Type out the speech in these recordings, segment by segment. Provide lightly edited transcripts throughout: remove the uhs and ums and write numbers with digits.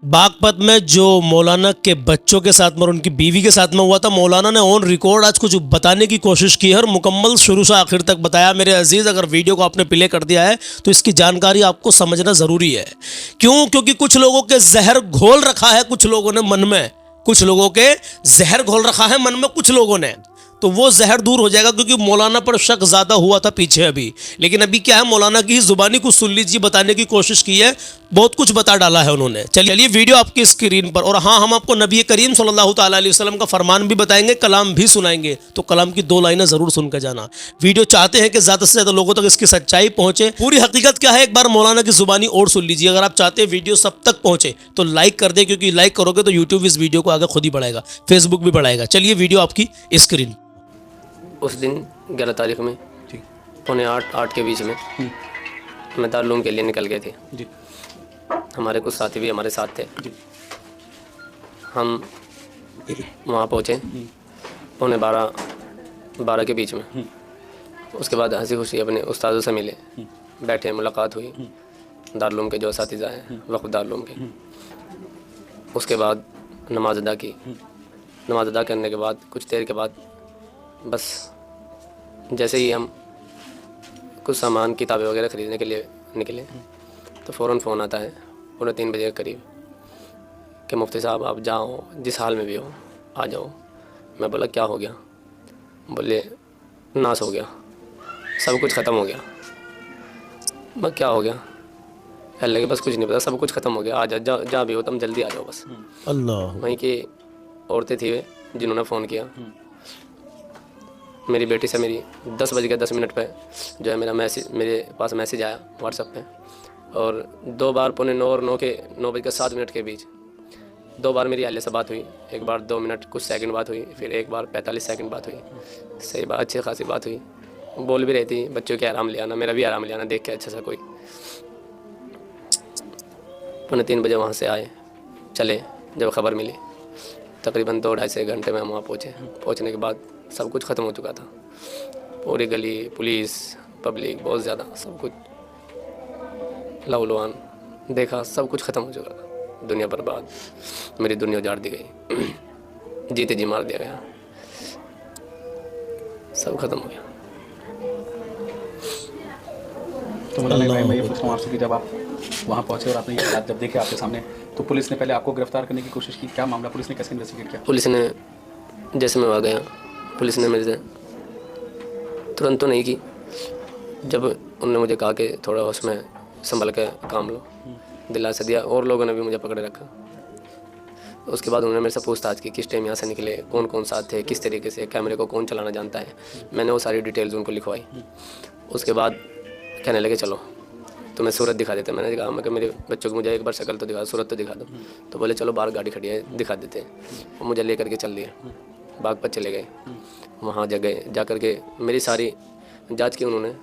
बागपत में जो मौलाना के बच्चों के साथ में और उनकी बीवी के साथ में हुआ था, मौलाना ने ऑन रिकॉर्ड आज कुछ बताने की कोशिश की है और मुकम्मल शुरू से आखिर तक बताया। मेरे अजीज़, अगर वीडियो को आपने प्ले कर दिया है तो इसकी जानकारी आपको समझना ज़रूरी है। क्यों? क्योंकि कुछ लोगों के जहर घोल रखा है, कुछ लोगों ने मन में, कुछ लोगों के जहर घोल रखा है मन में कुछ लोगों ने, तो वो जहर दूर हो जाएगा। क्योंकि मौलाना पर शक ज़्यादा हुआ था पीछे अभी, लेकिन अभी क्या है, मौलाना की ही ज़ुबानी कुछ सुन लीजिए, बताने की कोशिश की है, बहुत कुछ बता डाला है उन्होंने। चलिए वीडियो आपकी स्क्रीन पर। और हाँ, हम आपको नबी करीम सल्लल्लाहु ताला अलैहि वसल्लम का फरमान भी बताएंगे, कलाम भी सुनाएंगे, तो कलाम की 2 लाइनें ज़रूर सुन कर जाना। वीडियो चाहते हैं कि ज़्यादा से ज़्यादा लोगों तक इसकी सच्चाई पहुँचे, पूरी हकीकत क्या है एक बार मौलाना की ज़ुबानी और सुन लीजिए। अगर आप चाहते हैं वीडियो सब तक पहुँचे तो लाइक कर दे, क्योंकि लाइक करोगे तो यूट्यूब इस वीडियो को आगे खुद ही बढ़ाएगा, फेसबुक भी बढ़ाएगा। चलिए वीडियो आपकी स्क्रीन। उस दिन 11 तारीख में 7:45 के बीच में मैं दारुल के लिए निकल गए थे जी। हमारे कुछ साथी भी हमारे साथ थे जी। हम वहाँ पहुँचे 11:15 के बीच में। उसके बाद हंसी खुशी अपने उस्तादों से मिले, बैठे, मुलाकात हुई, दारुल के जो असातिज़ा हैं वक़्फ़ दारुल के। उसके बाद नमाज अदा की। नमाज अदा करने के बाद कुछ देर के बाद बस जैसे ही हम कुछ सामान, किताबें वगैरह ख़रीदने के लिए निकले तो फ़ौरन फ़ोन आता है 3:15 बजे के करीब कि मुफ्ती साहब आप जाओ, जिस हाल में भी हो आ जाओ। मैं बोला क्या हो गया? बोले नाश हो गया, सब कुछ ख़त्म हो गया। मैं क्या हो गया? कहने लगे बस कुछ नहीं पता, सब कुछ ख़त्म हो गया, आ जा, जहाँ भी हो तुम जल्दी आ जाओ बस। अल्लाह। वहीं की औरतें थी वे जिन्होंने फ़ोन किया। मेरी बेटी से मेरी 10:10 पे जो है मेरे पास मैसेज आया व्हाट्सएप पे, और 2 बार 8:45 और 9:07 के बीच 2 बार मेरी अहलिया से बात हुई। एक बार 2 मिनट कुछ सेकंड बात हुई, फिर एक बार 45 सेकंड बात हुई। सही बात, अच्छी खासी बात हुई। बोल भी रही थी बच्चों के आराम ले आना, मेरा भी आराम ले आना, देख के अच्छा सा कोई। 3:45 बजे वहाँ से आए, चले। जब ख़बर मिली तकरीबन 2-2.5 घंटे में हम वहाँ पहुँचे। पहुँचने के बाद सब कुछ ख़त्म हो चुका था। पूरी गली, पुलिस, पब्लिक, बहुत ज़्यादा, सब कुछ लहूलुहान देखा, सब कुछ ख़त्म हो चुका था। दुनिया बर्बाद, मेरी दुनिया उजाड़ दी गई, जीते जी मार दिया गया, सब ख़त्म हो गया। तो मुझे लग रहा है मैं ये पूछ रहा हूँ आपसे कि जब आप वहाँ पहुँचे और आपने ये हालात जब देखे आपके सामने, तो पुलिस ने पहले आपको गिरफ्तार करने की कोशिश की, क्या मामला, पुलिस ने कैसे इन्वेस्टिगेट किया? पुलिस ने जैसे मैं वहाँ गया, पुलिस ने मेरे से तुरंत तो नहीं की। जब उन्होंने मुझे कहा कि थोड़ा उसमें संभल के काम लो, दिलासा दिया, और लोगों ने भी मुझे पकड़े रखा। उसके बाद उन्होंने मेरे से पूछताछ की, किस टाइम यहाँ से निकले, कौन कौन साथ थे, किस तरीके से, कैमरे को कौन चलाना जानता है। मैंने वो सारी डिटेल्स उनको लिखवाई। उसके बाद कहने लगे चलो तुम्हें सूरत दिखा देते। मैंने कहा मैं कि मेरे बच्चों को मुझे एक बार शक्ल तो दिखा, सूरत तो दिखा दो। तो बोले चलो बाहर गाड़ी खड़ी है, दिखा देते हैं। मुझे ले करके चल दिए, बागपत चले गए। वहाँ जा कर के मेरी सारी जांच की उन्होंने,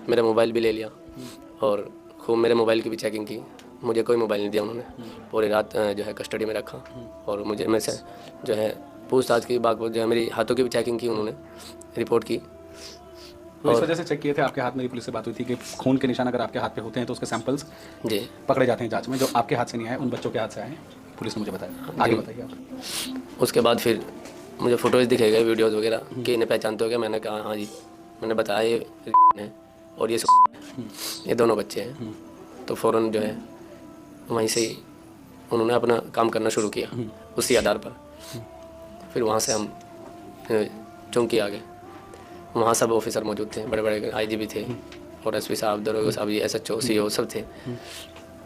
मेरा मोबाइल भी ले लिया और खूब मेरे मोबाइल की भी चेकिंग की। मुझे कोई मोबाइल नहीं दिया उन्होंने, पूरी रात जो है कस्टडी में रखा और मुझे मेरे से जो है पूछताछ की, बागपत जो है मेरी हाथों की भी चेकिंग की उन्होंने, रिपोर्ट की। तो इस वजह से चेक किए थे आपके हाथ, मेरी पुलिस से बात हुई थी कि खून के निशान अगर आपके हाथ पे होते हैं तो उसके सैंपल्स जी पकड़े जाते हैं जांच में, जो आपके हाथ से नहीं आए उन बच्चों के हाथ से आए, पुलिस ने मुझे बताया। आगे बताइए आप। उसके बाद फिर मुझे फ़ोटोज़ दिखे गए, वीडियोज़ वगैरह कि इन्हें पहचानते हो क्या? मैंने कहा हाँ जी। मैंने बताया ये है और ये दोनों बच्चे हैं। तो फ़ौरन जो है वहीं से ही उन्होंने अपना काम करना शुरू किया उसी आधार पर। फिर वहाँ से हम चौंकी आ गए। वहाँ सब ऑफिसर मौजूद थे, बड़े बड़े आईजी थे और एसपी साहब, दरोगा साहब, ये SHO, CO सब थे।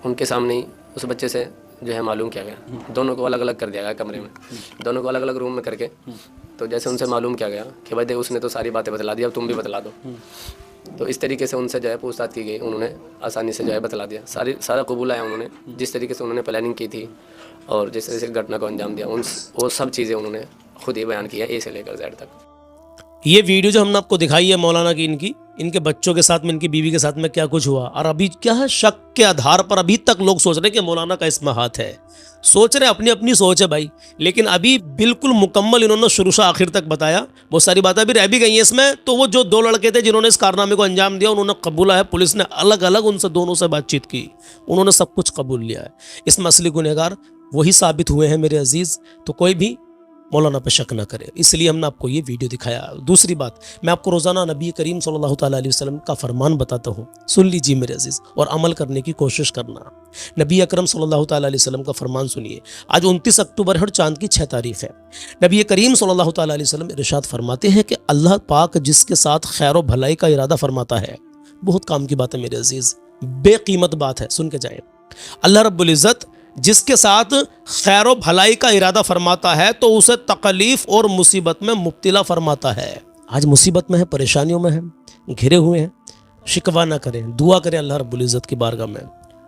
उनके सामने ही उस बच्चे से जो है मालूम किया गया। दोनों को अलग अलग कर दिया गया कमरे में, दोनों को अलग अलग रूम में करके। तो जैसे उनसे मालूम किया गया कि भाई देख उसने तो सारी बातें बतला दी, अब तुम भी बतला दो। तो इस तरीके से उनसे जो है पूछताछ की गई। उन्होंने आसानी से जो है बतला दिया, सारा कबूल आया उन्होंने। जिस तरीके से उन्होंने प्लानिंग की थी और जिस तरीके से घटना को अंजाम दिया, वो सब चीज़ें उन्होंने खुद ही बयान किया, A से लेकर Z तक। ये वीडियो जो हमने आपको दिखाई है मौलाना की, इनके बच्चों के साथ में, इनकी बीवी के साथ में क्या कुछ हुआ, और अभी क्या है, शक के आधार पर अभी तक लोग सोच रहे हैं कि मौलाना का इसमें हाथ है। सोच रहे, अपनी अपनी सोच है भाई, लेकिन अभी बिल्कुल मुकम्मल इन्होंने शुरू से आखिर तक बताया। बहुत सारी बातें भी रह भी गई हैं इसमें। तो वो जो 2 लड़के थे जिन्होंने इस कारनामे को अंजाम दिया, उन्होंने कबूला है, पुलिस ने अलग अलग उनसे दोनों से बातचीत की, उन्होंने सब कुछ कबूल लिया है। इसमें असली गुनहगार वही साबित हुए हैं मेरे अजीज, तो कोई भी मौलाना पे शक ना करे, इसलिए हमने आपको ये वीडियो दिखाया। दूसरी बात, मैं आपको रोज़ाना नबी करीम सल्लल्लाहु ताला अलैहि वसल्लम का फरमान बताता हूँ, सुन लीजिए मेरे अजीज और अमल करने की कोशिश करना। नबी अकरम सल्लल्लाहु ताला अलैहि वसल्लम का फरमान सुनिए। आज 29 अक्टूबर है और चांद की 6 तारीख है। नबी करीम सल्लल्लाहु ताला अलैहि वसल्लम इरशाद फरमाते हैं कि अल्लाह पाक जिसके साथ खैर व भलाई का इरादा फरमाता है, बहुत काम की बात है मेरे अजीज, बेकीमत बात है, सुन के जाए। अल्लाह रब्बुल इज़्ज़त जिसके साथ खैर भलाई का इरादा फरमाता है तो उसे तकलीफ और मुसीबत में मुब्तला फरमाता है। आज मुसीबत में है, परेशानियों में है, घिरे हुए हैं, शिकवा ना करें, दुआ करें अल्लाह रब्बुल इज़्ज़त की बारगाह में।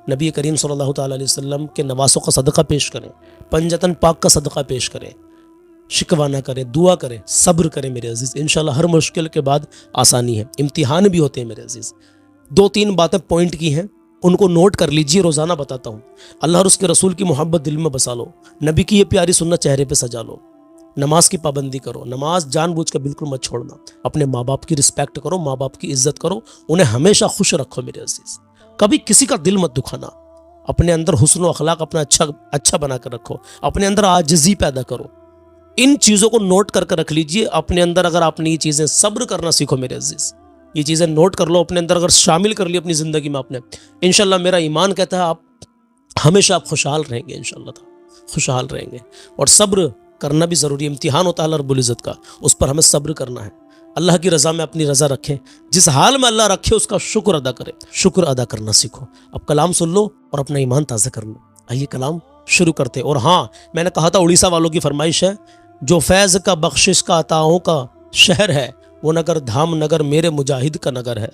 नबी करीम सल्लल्लाहु ताला अलैहि वसल्लम के नवासों का सदका पेश करें, पंजतन पाक का सदका पेश करें, शिकवा ना करें, दुआ करें, सब्र करें मेरे अजीज़। इंशाल्लाह हर मुश्किल के बाद आसानी है, इम्तिहान भी होते हैं मेरे अजीज़। 2-3 बातें पॉइंट की हैं, उनको नोट कर लीजिए, रोज़ाना बताता हूँ। अल्लाह और उसके रसूल की मोहब्बत दिल में बसा लो, नबी की ये प्यारी सुन्नत चेहरे पे सजा लो, नमाज की पाबंदी करो, नमाज जानबूझ कर बिल्कुल मत छोड़ना, अपने माँ बाप की रिस्पेक्ट करो, माँ बाप की इज्जत करो, उन्हें हमेशा खुश रखो मेरे अजीज़, कभी किसी का दिल मत दुखाना, अपने अंदर हुस्न व अखलाक अपना अच्छा बना कर रखो, अपने अंदर आजिज़ी पैदा करो। इन चीज़ों को नोट करके रख लीजिए अपने अंदर। अगर आपने ये चीज़ें, सब्र करना सीखो मेरे अजीज़, ये चीज़ें नोट कर लो अपने अंदर, अगर शामिल कर ली अपनी ज़िंदगी में आपने, इंशाल्लाह मेरा ईमान कहता है आप हमेशा आप खुशहाल रहेंगे, इंशाल्लाह खुशहाल रहेंगे। और सब्र करना भी ज़रूरी है, इम्तिहान होता है अल्लाह रब्बुल इज़्ज़त का, उस पर हमें सब्र करना है। अल्लाह की रज़ा में अपनी रज़ा रखें, जिस हाल में अल्लाह रखे उसका शुक्र अदा करें, शुक्र अदा करना सीखो। अब कलाम सुन लो और अपना ईमान ताज़ा कर लो। आइए कलाम शुरू करते। और हाँ, मैंने कहा था उड़ीसा वालों की फरमाइश है, जो फैज़ का बख्शिश का अताओं का शहर है वो नगर धाम नगर मेरे मुजाहिद का नगर है।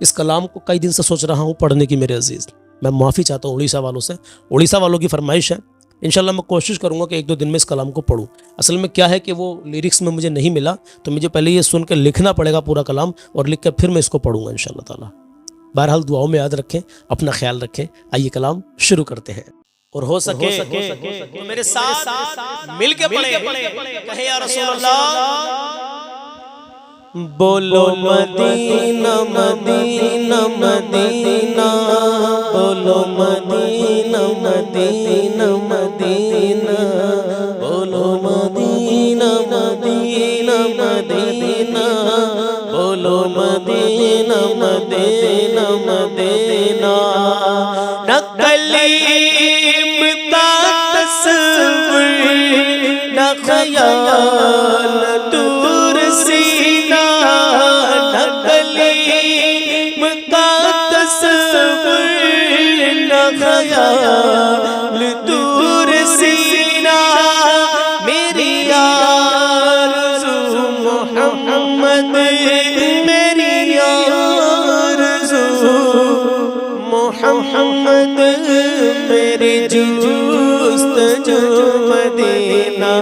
इस कलाम को कई दिन से सोच रहा हूँ पढ़ने की मेरे अजीज़, मैं माफ़ी चाहता हूँ उड़ीसा वालों से, उड़ीसा वालों की फरमाइश है। इंशाल्लाह मैं कोशिश करूँगा कि 1-2 दिन में इस कलाम को पढूं। असल में क्या है कि वो लिरिक्स में मुझे नहीं मिला, तो मुझे पहले ये सुन के लिखना पड़ेगा पूरा कलाम, और लिख कर फिर मैं इसको पढ़ूंगा इंशाल्लाह ताला। बहरहाल दुआओं में याद रखें, अपना ख्याल रखें। आइए कलाम शुरू करते हैं। और हो सके तो मेरे साथ मिल के पढ़े, कहे या रसूल अल्लाह, बोलो मदीना मदीना मदीना, बोलो मदीना मदीना मदीना, बोलो मदीना मदीना मदीना, बोलो मदीना मदीना मदीना। नकलीम का तस्वीर न ख्याल दूर सीना, नकलीम का तस्वीर न ख्याल दूर सीना, मेरी आरज़ू मोहम्मद, मेरी आरज़ू मोहम्मद, मेरी जुस्तजू मदीना।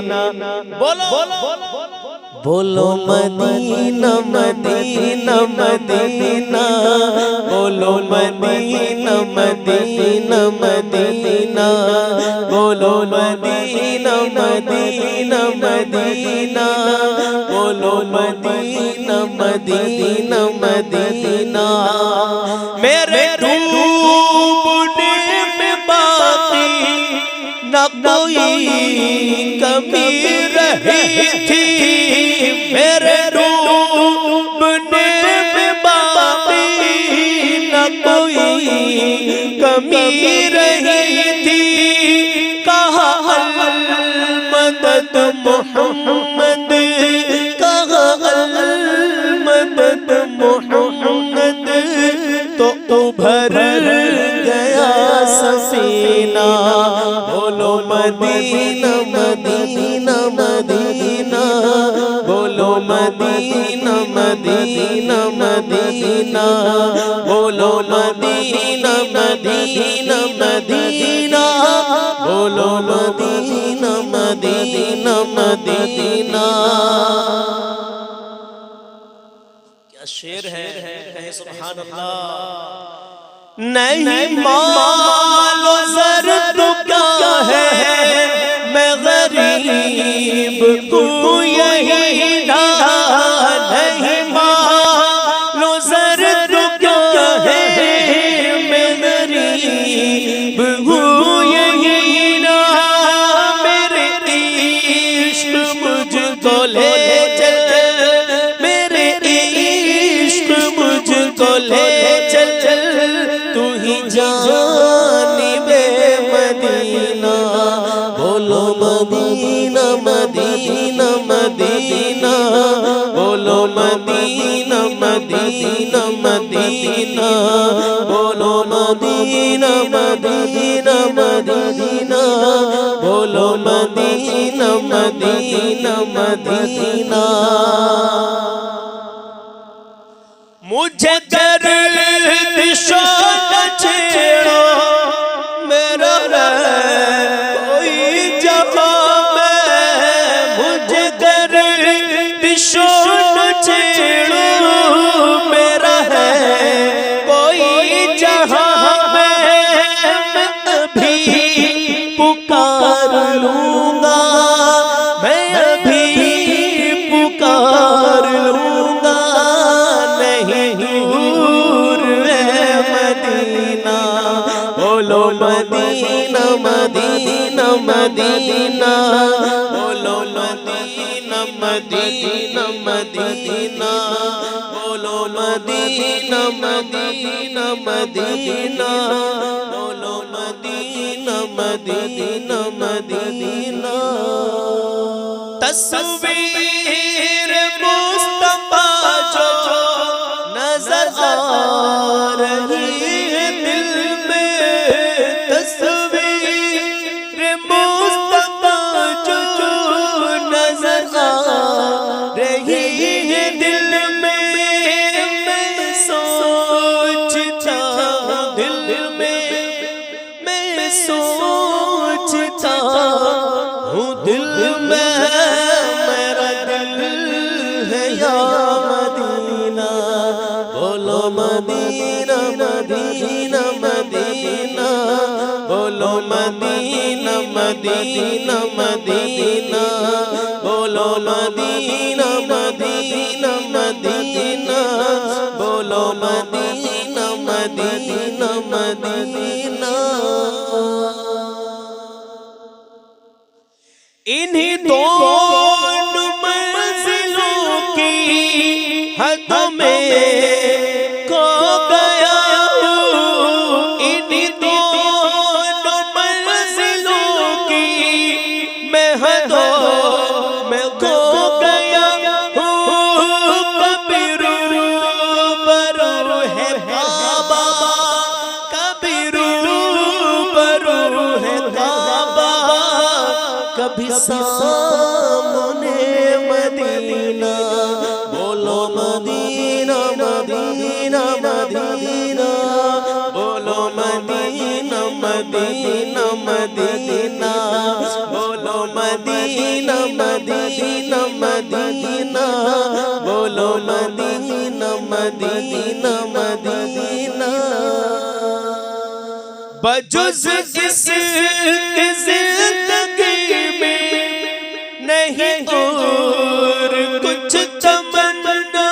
बोलो मदीना मदीना मदीना, बोलो मदीना मदीना मदीना, बोलो मदीना मदीना मदीना, बोलो मदीना मदीना मदीना। मेरे डूबने में बाकी न कोई कमी रही थी, मेरे डूबने में बाकी न कोई कमी रही थी। कहा अल मदद मोहम्मद, कहा अल मदद मोहम्मद, तो भर गया सफीना। बोलो मदीना मदीना मदीना, बोलो मदीना मदीना मदीना, बोलो मदीना मदीना मदीना, बोलो मदीना मदीना मदीना। क्या शेर है, कहे सुभान अल्लाह। नहीं मालो ज़र तो क्या है, मैं गरीब को यही ढा, नहीं मालो ज़र तो क्या है, मैं गरीब को यही ढा, मदीना मदीना मदीना, बोलो मदीना मदीना मदीना, बोलो मदीना मदीना मदीना, बोलो मदीना मदीना मदीना। मुझे गर्दिशों न छेड़ो, मेरा कोई जहाँ में, मुझे गर्दिशों न छेड़ो, मेरा है कोई जहाँ में, मैं अभी पुकार लूँगा, मैं अभी पुकार लूँगा, नहीं दूर है मदीना, बोलो मदीना मदीना मदीना, बोलो मदीना मदीना मदीना, बोलो मदीना मदीना मदीना, बोलो मदीना मदीना मदीना। तस्वीर मुस्तफा जो नजर आ रही है दिल में, तस्वीर मुस्तफा जो नजर आ रही है दिल में, मैं सोचता हूँ दिल में, मैं सोचता हूँ दिल में, मेरा दिल है या मदीना, बोलो मदीना मदीना मदीना, बोलो मदीना मदीना मदीना, बोलो मदीना मदीना मदीना, बोलो मदीना मदीना मदीना। इन्हीं दोनों मंजिलों की हद में खो गया हूँ, इन्हीं दोनों मंजिलों की मैं हदों में खो गया हूँ। कभी रूबरू है काबा, कभी रूबरू है काबा, कभी सामने मदीना, बोलो मदीना मदीना मदीना, बोलो मदीना मदीना मदीना, बोलो मदीना मदीना मदीना, बोलो मदीना मदीना मदीना। बजुज़ इसके ज़िंदगी में नहीं और कुछ तमन्ना,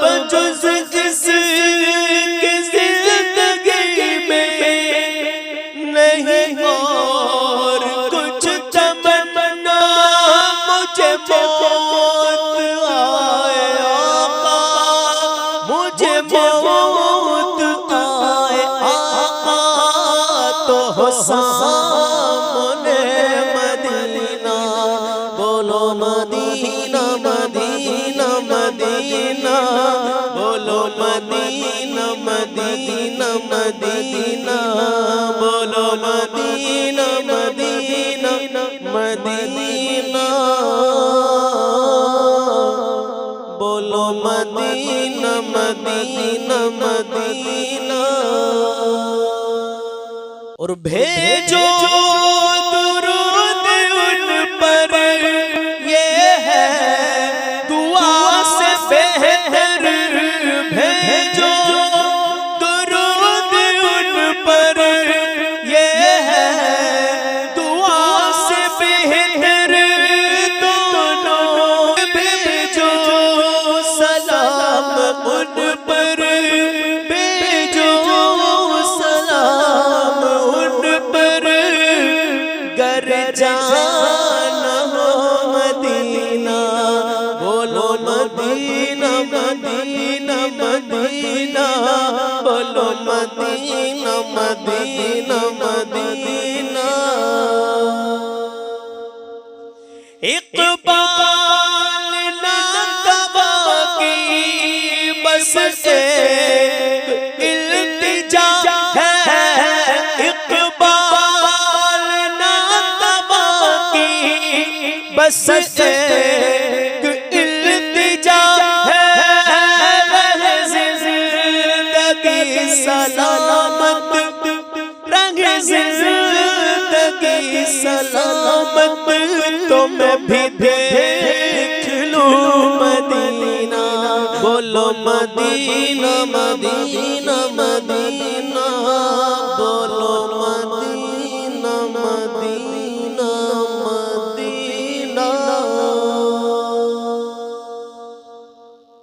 बजुज़ इसके ज़िंदगी में नहीं और कुछ तमन्ना, मुझे मौत आए आका, मुझे मौत आए आका, तो सामने मदीना, बोलो मदीना मदीना मदीना, बोलो मदीना मदीना मदीना, बोलो मदीना मदीना मदीना, बोलो मदीना मदीना मदीना। और भेजो दुरूद उन पर, ये है दुआ से बेहतर, भेजो दुरूद उन पर, ये है दुआ से बेहतर, दोनों भेजो सलाम उन पर, भेजो सलाम उन पर, गर जाना हो मदीना, बोलो मदीना मदीना मदीना, बोलो मदीना मदीना मदीना। इकबाल ना तबा की बस एक इल्तिजा है, इकबाल ना तबा की बस एक इल्तिजा है, जिंदगी सलामत रंगे जिंदगी सलामत, तो मैं भी देख लूं मदीना, बोलो मदीना मदीना मदीना।